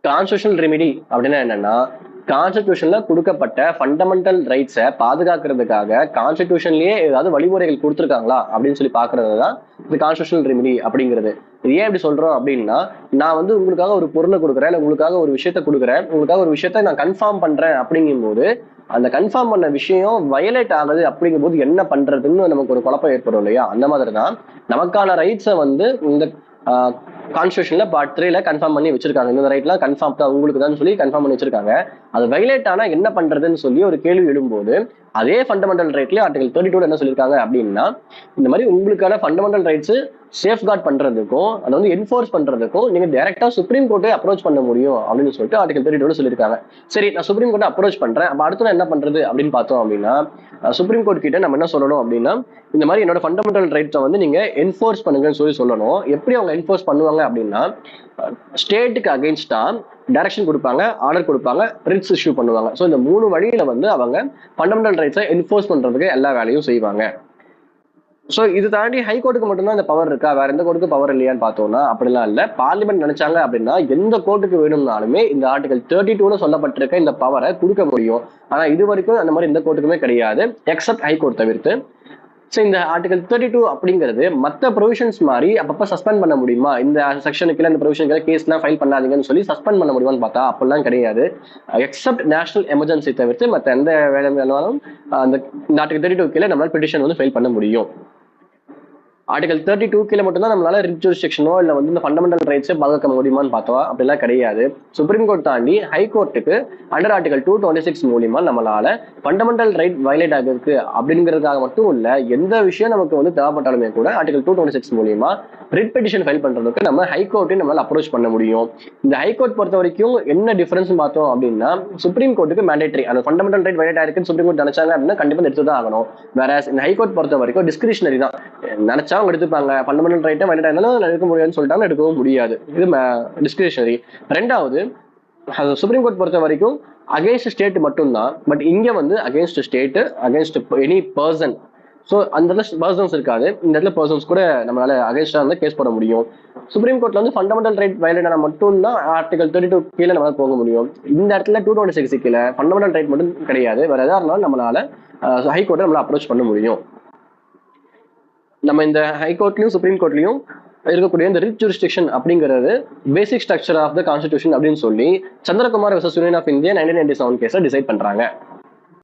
Constitutional remedy அப்படின்னா என்னன்னா, கான்ஸ்டிடியூஷன்ல கொடுக்கப்பட்ட ஃபண்டமெண்டல் ரைட்ஸை பாதுகாக்கிறதுக்காக கான்ஸ்டிடியூஷன்லயே ஏதாவது வழிமுறைகள் கொடுத்துருக்காங்களா அப்படின்னு சொல்லி பாக்குறது தான் இந்த கான்ஸ்டியூஷனல் ரெமிடி அப்படிங்கிறது. இது ஏன் இப்படி சொல்றோம் அப்படின்னா, நான் வந்து உங்களுக்காக ஒரு பொருளை கொடுக்குறேன், இல்லை உங்களுக்காக ஒரு விஷயத்த கொடுக்குறேன், உங்களுக்காக ஒரு விஷயத்த நான் கன்ஃபார்ம் பண்றேன் அப்படிங்கும் போது அந்த கன்ஃபார்ம் பண்ண விஷயம் வயலேட் ஆகுது அப்படிங்கும் போது என்ன பண்றதுன்னு நமக்கு ஒரு குழப்பம் ஏற்படும் இல்லையா? அந்த மாதிரி தான் நமக்கான ரைட்ஸை வந்து இந்த கான்ஸ்டியூஷன்ல பார்ட் 3ல கன்ஃபார்ம் பண்ணி வச்சிருக்காங்க. இந்த ரைட்லாம் கன்ஃபார்ம் தான் உங்களுக்கு தான் சொல்லி கன்ஃபார்ம் பண்ணி வச்சிருக்காங்க. அது வயலேட் ஆனா என்ன பண்றதுன்னு சொல்லி ஒரு கேள்வி எழும்போது அதே ஃபண்டமெண்டல் ரைட்லயே ஆர்டிகல் 32 என்ன சொல்லியிருக்காங்க அப்படின்னா, இந்த மாதிரி உங்களுக்கான ஃபண்டமெண்டல் ரைட்ஸ் சேஃப்கார்ட் பண்றதுக்கும் அதை வந்து என்ஃபோர்ஸ் பண்றதுக்கும் நீங்க டைரக்டா சுப்ரீம் கோர்ட்டை அப்ரோச் பண்ண முடியும் அப்படின்னு சொல்லிட்டு ஆர்டிகல் 32 சொல்லியிருக்காங்க. சரி, நான் சுப்ரீம் கோர்ட்டை அப்ரோச் பண்றேன், அப்ப அடுத்து நான் என்ன பண்றது அப்படின்னு பார்த்தோம் அப்படின்னா, சுப்ரீம் கோர்ட் கிட்ட நம்ம என்ன சொல்லணும் அப்படின்னா, இந்த மாதிரி என்னோட ஃபண்டமெண்டல் ரைட்ஸை வந்து நீங்க என்ஃபோர்ஸ் பண்ணுங்கன்னு சொல்லி சொல்லணும். எப்படி அவங்க என்ஃபோர்ஸ் பண்ணுவாங்க அப்படின்னா, ஸ்டேட்டுக்கு அகைன்ஸ்டா டைரக்ஷன் கொடுப்பாங்க, ஆர்டர் கொடுப்பாங்க, ரிட்ஸ் இஷ்யூ பண்ணுவாங்க. ஸோ இந்த 3 வழியில வந்து அவங்க ஃபண்டமெண்டல் ரைட்ஸை என்ஃபோர்ஸ் பண்றதுக்கு எல்லா வேலையும் செய்வாங்க. ஸோ இது தாண்டி ஹைகோர்ட்டுக்கு மட்டும்தான் இந்த பவர் இருக்கா, வேற எந்த கோர்ட்டுக்கு பவர் இல்லையான்னு பார்த்தோம்னா அப்படிலாம் இல்லை. பார்லிமெண்ட் நினைச்சாங்க அப்படின்னா எந்த கோர்ட்டுக்கு வேணும்னாலுமே இந்த ஆர்டிகல் 32ல சொல்லப்பட்டிருக்க இந்த பவரை கொடுக்க முடியும். ஆனா இது வரைக்கும் அந்த மாதிரி எந்த கோர்ட்டுக்குமே கிடையாது, எக்ஸப்ட் ஹைகோர்ட் தவிர்த்து. ஸோ இந்த ஆர்டிகல் 32 அப்படிங்கிறது மற்ற ப்ரொவிஷன்ஸ் மாதிரி அப்பப்போ சஸ்பெண்ட் பண்ண முடியுமா, இந்த செக்ஷனுக்கு இந்த ப்ரொவிஷனுக்கு கேஸ்லாம் ஃபைல் பண்ணாதீங்கன்னு சொல்லி சஸ்பெண்ட் பண்ண முடியுமான்னு பார்த்தா அப்படிலாம் கிடையாது. எக்ஸப்ட் நேஷனல் எமர்ஜென்சி தவிர்த்து மற்ற எந்த வேலை வேணாலும் அந்த ஆர்டிகல் 32 கீழே நம்மளால பெட்டிஷன் வந்து ஃபைல் பண்ண முடியும். ஆர்டிகல் 32 கீழே மட்டும்தான் நம்மளால ரிட் ஜூரிஸ்டிக்ஷனோ இல்லை வந்து இந்த ஃபண்டமெண்டல் ரைட்ஸை பாதுகாக்க முடியுமான்னு பார்த்தோம், அப்படிலாம் கிடையாது. சுப்ரீம் கோர்ட் தாண்டி ஹைகோர்ட்டுக்கு அண்டர் ஆர்டிகல் 226 மூலியமா நம்மளால ஃபண்டமெண்டல் ரைட் வயலேட் ஆகிருக்கு அப்படிங்கிறதுக்காக மட்டும் இல்லை, எந்த விஷயம் நமக்கு வந்து தேவைப்பட்டாலுமே கூட ஆர்டிகல் 226 மூலியமா ரிட் பெட்டிஷன் ஃபைல் பண்றதுக்கு நம்ம ஹைகோர்ட்டையும் நம்மளால அப்ரோச் பண்ண முடியும். இந்த ஹைகோர்ட் பொறுத்த வரைக்கும் என்ன டிஃபரன்ஸ் பார்த்தோம் அப்படின்னா, சுப்ரீம் கோர்ட்டுக்கு மேண்டேட்டரி, அந்த ஃபண்டமெண்டல் ரைட் வயலேட் ஆகிருக்கு சுப்ரீம் கோர்ட் நினைச்சாங்க அப்படின்னா கண்டிப்பா எடுத்து தான் ஆகணும். வேற இந்த ஹைகோர்ட் பொறுத்த வரைக்கும் டிஸ்கிரிஷனரி தான், நினைச்சா அவங்க எடுத்துப்பாங்க. ஃபண்டமெண்டல் ரைட்டை வயலேட் ஆயிருந்தாலும் எடுக்க முடியாதுன்னு சொல்லிட்டாங்க, எடுக்கவும் முடியாது. இது டிஸ்கிரிஷனரி. ரெண்டாவது, சுப்ரீம் கோர்ட் பொறுத்த வரைக்கும் அகேன்ஸ்ட் ஸ்டேட் மட்டும்தான். பட் இங்க வந்து against state, against any person. So அந்த இடத்துல பர்சன்ஸ் இருக்காது, இந்த இடத்துல பர்சன்ஸ் கூட நம்மளால அகேன்ஸ்டா வந்து கேஸ் போட முடியும். சுப்ரீம் கோர்ட்ல வந்து ஃபண்டமெண்டல் ரைட் வயலேட் ஆனா மட்டும்தான் ஆர்டிகல் 32 கீழே நம்மளால போக முடியும். இந்த இடத்துல 226 கீழே ஃபண்டமெண்டல் ரைட் மட்டும் கிடையாது, வேற எதா இருந்தாலும் நம்மளால ஹைகோர்ட்டை நம்மளால அப்ரோச் பண்ண முடியும். நம்ம இந்த ஹைகோர்ட்லயும் சுப்ரீம் கோர்ட்லயும் இருக்கக்கூடிய இந்த ரிட் ஜூரிஸ்டிக்ஷன் அப்படிங்கிறது basic structure of the constitution அப்படின்னு சொல்லி Chandrakumar versus Union of India 1997 கேஸை டிசைட் பண்றாங்க.